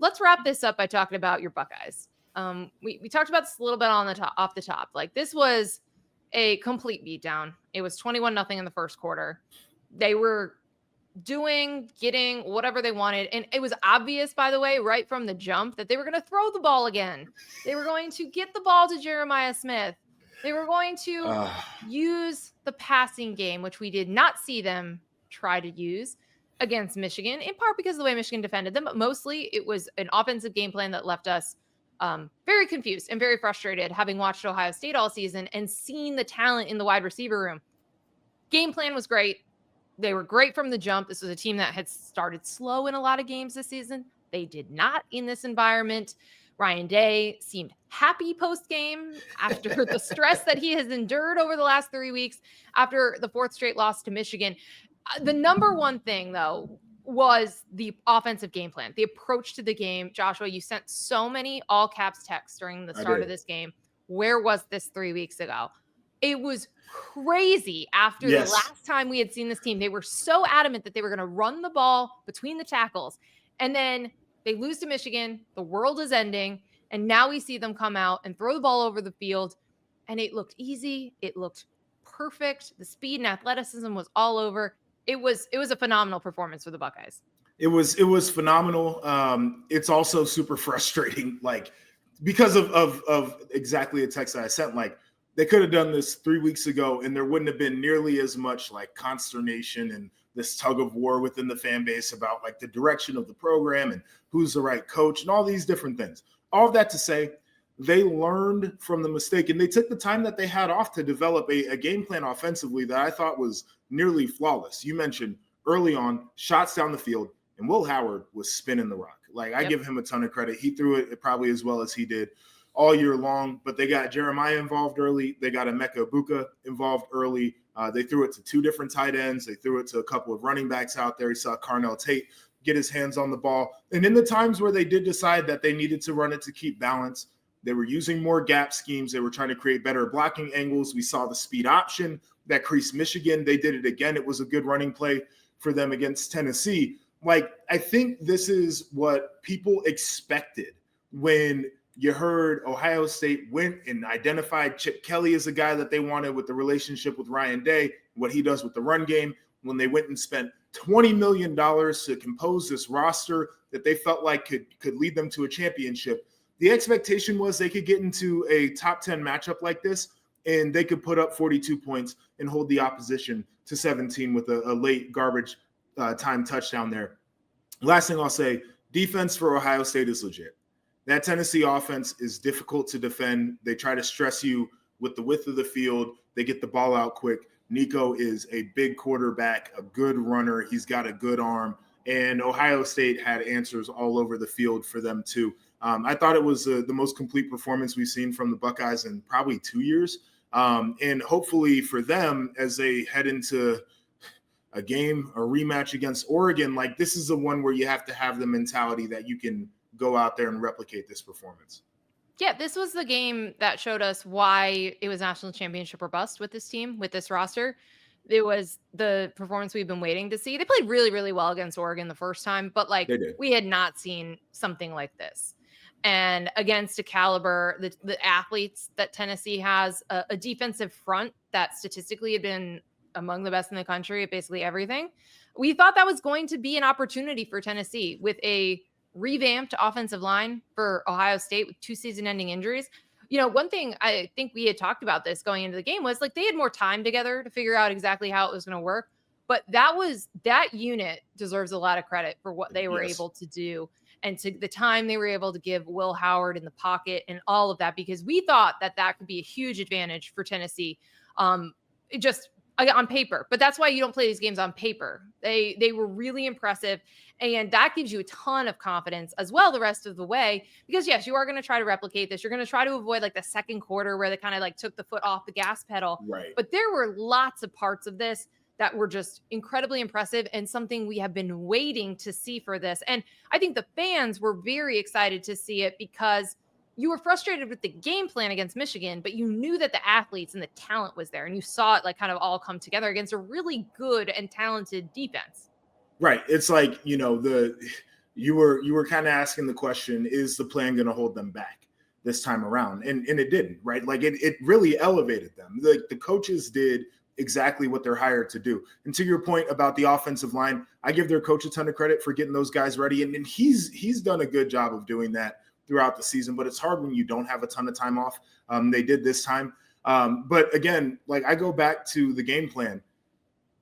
let's wrap this up by talking about your Buckeyes. We talked about this a little bit off the top. Like, this was a complete beatdown. It was 21-0 in the first quarter. They were getting whatever they wanted. And it was obvious, by the way, right from the jump, that they were going to throw the ball again. They were going to get the ball to Jeremiah Smith. They were going to use the passing game, which we did not see them try to use against Michigan, in part because of the way Michigan defended them, but mostly it was an offensive game plan that left us very confused and very frustrated, having watched Ohio State all season and seen the talent in the wide receiver room. Game plan was great. They were great from the jump. This was a team that had started slow in a lot of games this season. They did not in this environment. Ryan Day seemed happy post-game after the stress that he has endured over the last 3 weeks after the fourth straight loss to Michigan. The number one thing, though, was the offensive game plan, the approach to the game. Joshua, you sent so many all caps texts during the start of this game. Where was this 3 weeks ago? It was crazy after the last time we had seen this team. They were so adamant that they were going to run the ball between the tackles. And then they lose to Michigan. The world is ending. And now we see them come out and throw the ball over the field. And it looked easy. It looked perfect. The speed and athleticism was all over. It was a phenomenal performance for the Buckeyes. It was phenomenal. It's also super frustrating, like, because of exactly the text that I sent. Like, they could have done this 3 weeks ago, and there wouldn't have been nearly as much like consternation and this tug of war within the fan base about like the direction of the program and who's the right coach and all these different things. All of that to say, they learned from the mistake, and they took the time that they had off to develop a game plan offensively that I thought was nearly flawless. You mentioned early on shots down the field, and Will Howard was spinning the rock. Like, I give him a ton of credit. He threw it probably as well as he did all year long, but they got Jeremiah involved early. They got Emeka Egbuka involved early. They threw it to two different tight ends. They threw it to a couple of running backs out there. You saw Carnell Tate get his hands on the ball. And in the times where they did decide that they needed to run it to keep balance, they were using more gap schemes. They were trying to create better blocking angles. We saw the speed option that creased Michigan. They did it again. It was a good running play for them against Tennessee. Like, I think this is what people expected when you heard Ohio State went and identified Chip Kelly as a guy that they wanted with the relationship with Ryan Day, what he does with the run game, when they went and spent $20 million to compose this roster that they felt like could lead them to a championship. The expectation was they could get into a top 10 matchup like this, and they could put up 42 points and hold the opposition to 17 with a late garbage time touchdown there. Last thing I'll say, defense for Ohio State is legit. That Tennessee offense is difficult to defend. They try to stress you with the width of the field. They get the ball out quick. Nico is a big quarterback, a good runner. He's got a good arm. And Ohio State had answers all over the field for them too. I thought it was the most complete performance we've seen from the Buckeyes in probably 2 years. And hopefully for them, as they head into a rematch against Oregon, like, this is the one where you have to have the mentality that you can go out there and replicate this performance. Yeah, this was the game that showed us why it was national championship or bust with this team, with this roster. It was the performance we've been waiting to see. They played really, really well against Oregon the first time, but like, we had not seen something like this. And against a caliber, the athletes that Tennessee has, a defensive front that statistically had been among the best in the country at basically everything. We thought that was going to be an opportunity for Tennessee with a revamped offensive line for Ohio State with 2 season-ending injuries. You know, one thing I think we had talked about this going into the game was like they had more time together to figure out exactly how it was going to work. But that unit deserves a lot of credit for what they were able to do and to the time they were able to give Will Howard in the pocket and all of that, because we thought that could be a huge advantage for Tennessee. Just on paper, but that's why you don't play these games on paper. They were really impressive, and that gives you a ton of confidence as well the rest of the way, because yes, you are going to try to replicate this. You're going to try to avoid like the second quarter where they kind of like took the foot off the gas pedal. Right. But there were lots of parts of this that were just incredibly impressive and something we have been waiting to see for this. And I think the fans were very excited to see it because you were frustrated with the game plan against Michigan, but you knew that the athletes and the talent was there, and you saw it like kind of all come together against a really good and talented defense. Right. It's like, you know, you were kind of asking the question, is the plan going to hold them back this time around? And it didn't, right? Like it really elevated them. The coaches did exactly what they're hired to do. And to your point about the offensive line, I give their coach a ton of credit for getting those guys ready. And he's done a good job of doing that throughout the season, but it's hard when you don't have a ton of time off. They did this time. But again, like I go back to the game plan,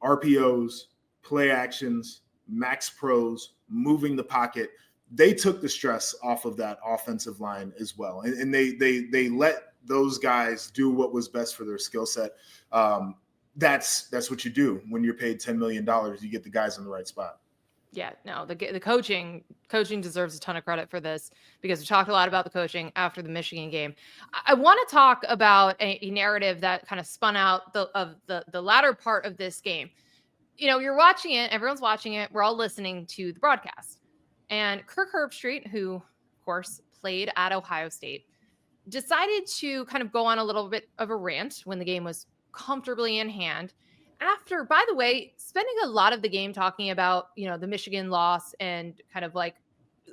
RPOs, play actions, max pros, moving the pocket. They took the stress off of that offensive line as well. And they let those guys do what was best for their skill set. That's what you do when you're paid $10 million. You get the guys in the right spot. Yeah, no, the coaching deserves a ton of credit for this, because we talked a lot about the coaching after the Michigan game. I want to talk about a narrative that kind of spun out of the latter part of this game. You know, you're watching it, everyone's watching it, we're all listening to the broadcast. And Kirk Streets, who, of course, played at Ohio State, decided to kind of go on a little bit of a rant when the game was comfortably in hand, after, by the way, spending a lot of the game talking about, you know, the Michigan loss and kind of like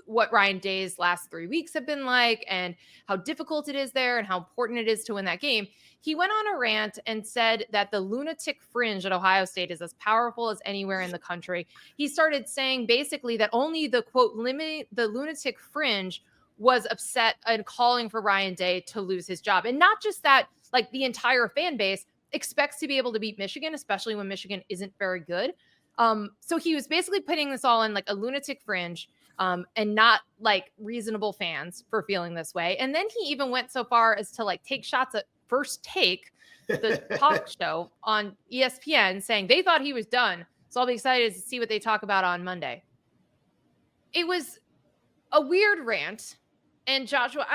what Ryan Day's last 3 weeks have been like and how difficult it is there and how important it is to win that game. He went on a rant and said that the lunatic fringe at Ohio State is as powerful as anywhere in the country. He started saying basically that only the quote the lunatic fringe was upset and calling for Ryan Day to lose his job. And not just that, like the entire fan base expects to be able to beat Michigan, especially when Michigan isn't very good. So he was basically putting this all in like a lunatic fringe, and not like reasonable fans for feeling this way. And then he even went so far as to like take shots at First Take, the talk show on ESPN, saying they thought he was done. So I'll be excited to see what they talk about on Monday. It was a weird rant. And Joshua,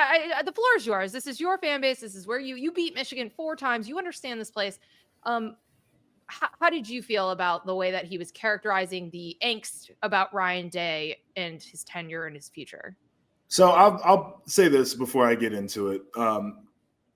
the floor is yours. This is your fan base. This is where you beat Michigan 4 times. You understand this place. How did you feel about the way that he was characterizing the angst about Ryan Day and his tenure and his future? So I'll say this before I get into it.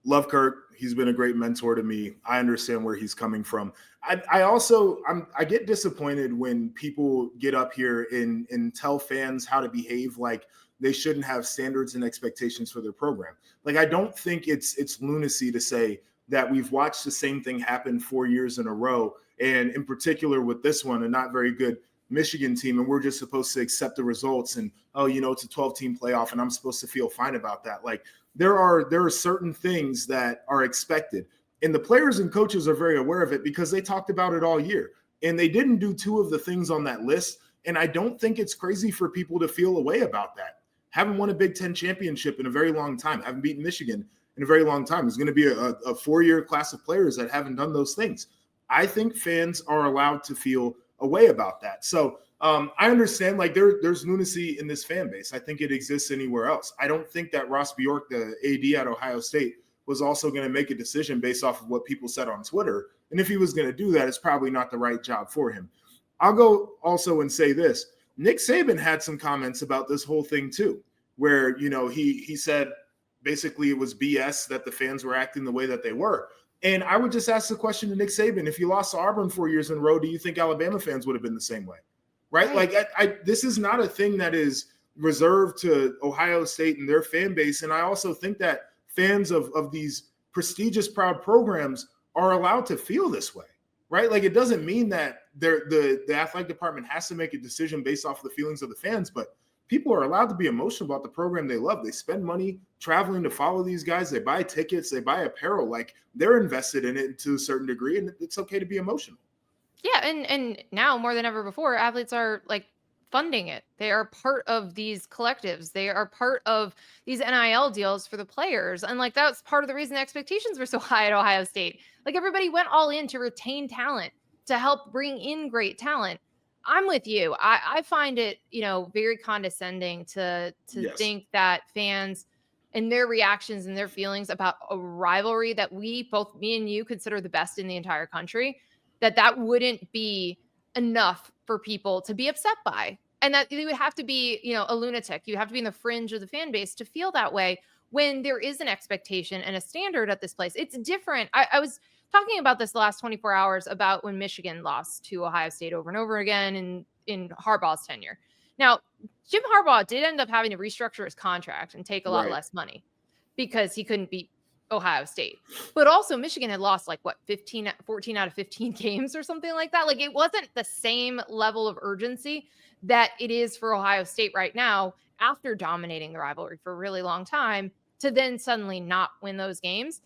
Love Kirk. He's been a great mentor to me. I understand where he's coming from. I get disappointed when people get up here and tell fans how to behave like they shouldn't have standards and expectations for their program. Like, I don't think it's lunacy to say that we've watched the same thing happen 4 years in a row. And in particular with this one, a not very good Michigan team. And we're just supposed to accept the results and, oh, you know, it's a 12-team playoff and I'm supposed to feel fine about that. Like there are certain things that are expected. And the players and coaches are very aware of it because they talked about it all year. And they didn't do 2 of the things on that list. And I don't think it's crazy for people to feel a way about that. Haven't won a Big Ten championship in a very long time. Haven't beaten Michigan in a very long time. There's going to be a 4-year class of players that haven't done those things. I think fans are allowed to feel a way about that. So I understand like there's lunacy in this fan base. I think it exists anywhere else. I don't think that Ross Bjork, the AD at Ohio State, was also going to make a decision based off of what people said on Twitter. And if he was going to do that, it's probably not the right job for him. I'll go also and say this. Nick Saban had some comments about this whole thing too, where, you know, he said basically it was BS that the fans were acting the way that they were. And I would just ask the question to Nick Saban, if you lost to Auburn 4 years in a row, do you think Alabama fans would have been the same way? Right? Like this is not a thing that is reserved to Ohio State and their fan base. And I also think that fans of these prestigious, proud programs are allowed to feel this way. Right? Like it doesn't mean that the athletic department has to make a decision based off of the feelings of the fans, but people are allowed to be emotional about the program they love. They spend money traveling to follow these guys. They buy tickets, they buy apparel. Like they're invested in it to a certain degree, and it's okay to be emotional. Yeah, and now more than ever before, athletes are like funding it. They are part of these collectives. They are part of these NIL deals for the players. And like that's part of the reason the expectations were so high at Ohio State. Like everybody went all in to retain talent, to help bring in great talent. I'm with you. I find it, you know, very condescending to Yes. think that fans and their reactions and their feelings about a rivalry that we, both me and you, consider the best in the entire country, that wouldn't be enough for people to be upset by. And that you would have to be, you know, a lunatic. You have to be in the fringe of the fan base to feel that way when there is an expectation and a standard at this place. It's different. I was talking about this the last 24 hours about when Michigan lost to Ohio State over and over again in Harbaugh's tenure. Now, Jim Harbaugh did end up having to restructure his contract and take a lot Right. less money because he couldn't beat Ohio State. But also Michigan had lost like 14 out of 15 games or something like that. Like it wasn't the same level of urgency that it is for Ohio State right now after dominating the rivalry for a really long time to then suddenly not win those games.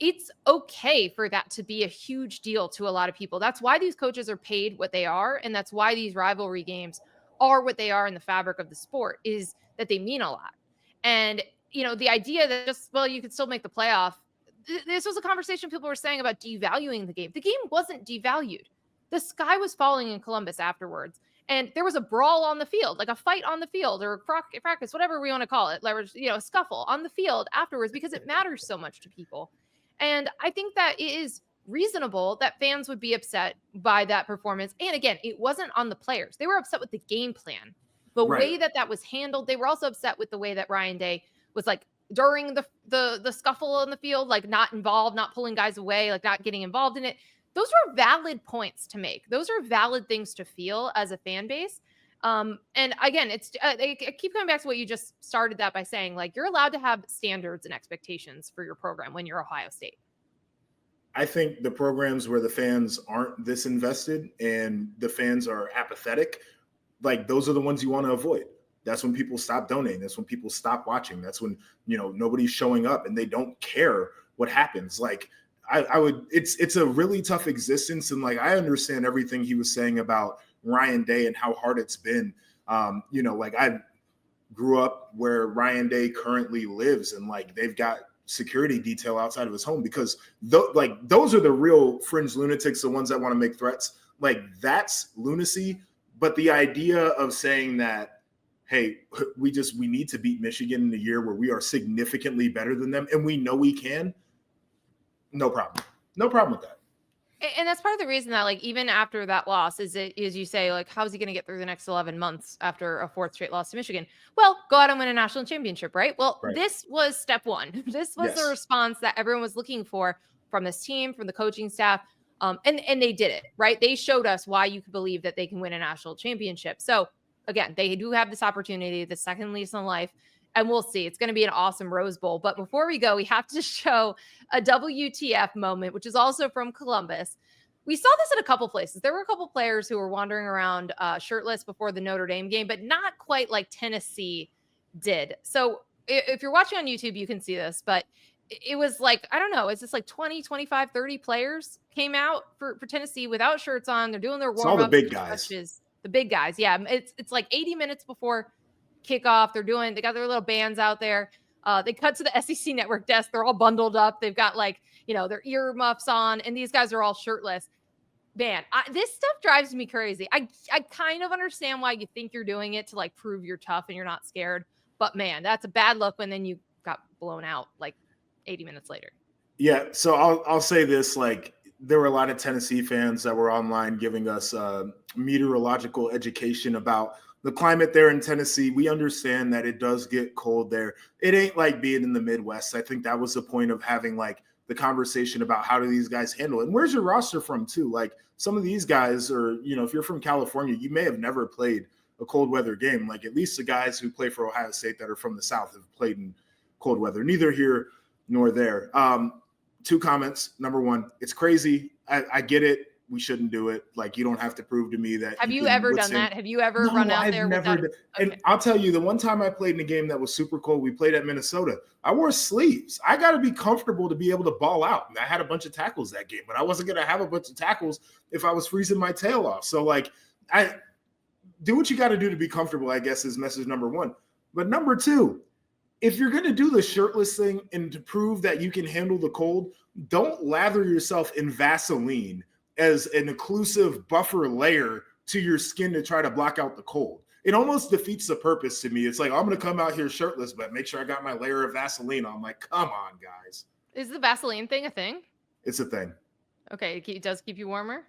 It's okay for that to be a huge deal to a lot of people. That's why these coaches are paid what they are. And that's why these rivalry games are what they are in the fabric of the sport, is that they mean a lot. And, the idea that you could still make the playoff. This was a conversation people were saying about devaluing the game. The game wasn't devalued. The sky was falling in Columbus afterwards. And there was a brawl on the field, like a fight on the field or practice, whatever we want to call it, a scuffle on the field afterwards because it matters so much to people. And I think that it is reasonable that fans would be upset by that performance. And again, it wasn't on the players. They were upset with the game plan, the way that was handled. They were also upset with the way that Ryan Day was like during the scuffle on the field, like not involved, not pulling guys away, like not getting involved in it. Those were valid points to make. Those are valid things to feel as a fan base. And again, I keep coming back to what you just started that by saying, like, you're allowed to have standards and expectations for your program when you're Ohio State. I think the programs where the fans aren't this invested and the fans are apathetic, like those are the ones you want to avoid. That's when people stop donating. That's when people stop watching. That's when, nobody's showing up and they don't care what happens. Like it's a really tough existence. And like, I understand everything he was saying about Ryan Day and how hard it's been. Like I grew up where Ryan Day currently lives and like they've got security detail outside of his home because those are the real fringe lunatics, the ones that want to make threats. Like that's lunacy. But the idea of saying that, hey, we need to beat Michigan in a year where we are significantly better than them and we know we can, no problem. No problem with that. And that's part of the reason that, like, even after that loss, is you say, like, how's he going to get through the next 11 months after a fourth straight loss to Michigan? Well, go out and win a national championship, right? Well, This was step one. This was the response that everyone was looking for from this team, from the coaching staff. And they did it, right? They showed us why you could believe that they can win a national championship. So, again, they do have this opportunity, the second lease on life. And we'll see. It's going to be an awesome Rose Bowl. But before we go, we have to show a WTF moment, which is also from Columbus. We saw this in a couple places. There were a couple players who were wandering around shirtless before the Notre Dame game, but not quite like Tennessee did. So if you're watching on YouTube, you can see this. But it was like, I don't know, it's just like 20, 25, 30 players came out for Tennessee without shirts on. They're doing their warm-up. All the big guys. The big guys. Yeah. It's like 80 minutes before kickoff. They got their little bands out there. They cut to the SEC network desk. They're all bundled up. They've got like, their earmuffs on, and these guys are all shirtless. Man, this stuff drives me crazy. I kind of understand why you think you're doing it to like prove you're tough and you're not scared. But man, that's a bad look when then you got blown out like 80 minutes later. Yeah. So I'll say this, like there were a lot of Tennessee fans that were online giving us meteorological education about the climate there in Tennessee. We understand that it does get cold there. It ain't like being in the Midwest. I think that was the point of having like the conversation about how do these guys handle it. And where's your roster from too? Like some of these guys are, if you're from California, you may have never played a cold weather game. Like at least the guys who play for Ohio State that are from the South have played in cold weather, neither here nor there. Two comments. Number one, it's crazy. I get it. We shouldn't do it. Like you don't have to prove to me that. Have you ever done that? Have you ever run out there? Okay. And I'll tell you, the one time I played in a game that was super cold, we played at Minnesota. I wore sleeves. I got to be comfortable to be able to ball out. And I had a bunch of tackles that game, but I wasn't going to have a bunch of tackles if I was freezing my tail off. So like, I do what you got to do to be comfortable, I guess, is message number one. But number two, if you're going to do the shirtless thing and to prove that you can handle the cold, don't lather yourself in Vaseline as an occlusive buffer layer to your skin to try to block out the cold. It almost defeats the purpose to me. It's like, I'm going to come out here shirtless, but make sure I got my layer of Vaseline on. I'm like, come on, guys. Is the Vaseline thing a thing? It's a thing. Okay. It does keep you warmer?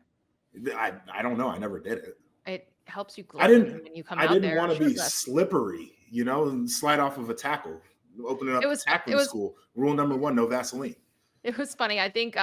I don't know. I never did it. It helps you glow when you come out there. I didn't want to be slippery, and slide off of a tackle. Opening up tackling school. Rule number one, no Vaseline. It was funny. I think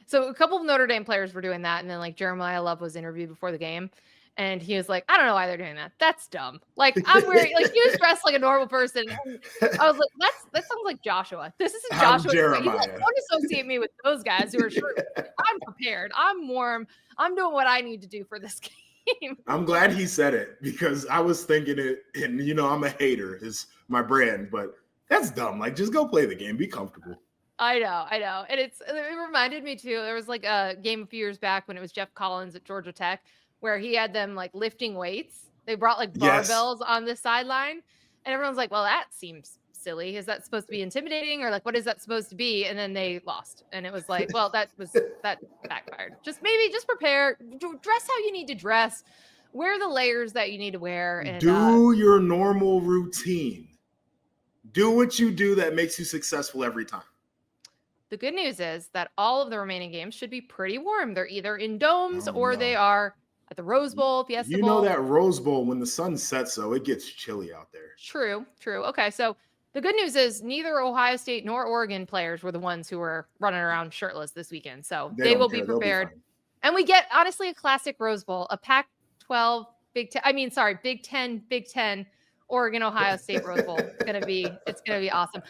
so a couple of Notre Dame players were doing that. And then like Jeremiah Love was interviewed before the game. And he was like, I don't know why they're doing that. That's dumb. Like I'm wearing like he was dressed like a normal person. And I was like, that sounds like Joshua. This isn't Joshua. You don't associate me with those guys who are shirtless. I'm prepared. I'm warm. I'm doing what I need to do for this game. I'm glad he said it because I was thinking it, and I'm a hater, is my brand, but that's dumb. Like, just go play the game. Be comfortable. I know. And it reminded me too. There was like a game a few years back when it was Jeff Collins at Georgia Tech, where he had them like lifting weights. They brought like barbells on the sideline, and everyone's like, well, that seems silly. Is that supposed to be intimidating, or like what is that supposed to be? And then they lost, and it was like, well, that backfired. Just prepare, dress how you need to dress, wear the layers that you need to wear, and do your normal routine. Do what you do that makes you successful every time. The good news is that all of the remaining games should be pretty warm. They're either in domes or they are at the Rose Bowl, Fiesta Bowl. That Rose Bowl, when the sun sets, though, it gets chilly out there. True. Okay, so the good news is neither Ohio State nor Oregon players were the ones who were running around shirtless this weekend. So they will be prepared. And we get, honestly, a classic Rose Bowl, a Pac-12, Big Ten, Oregon, Ohio State Rose Bowl. It's gonna be awesome.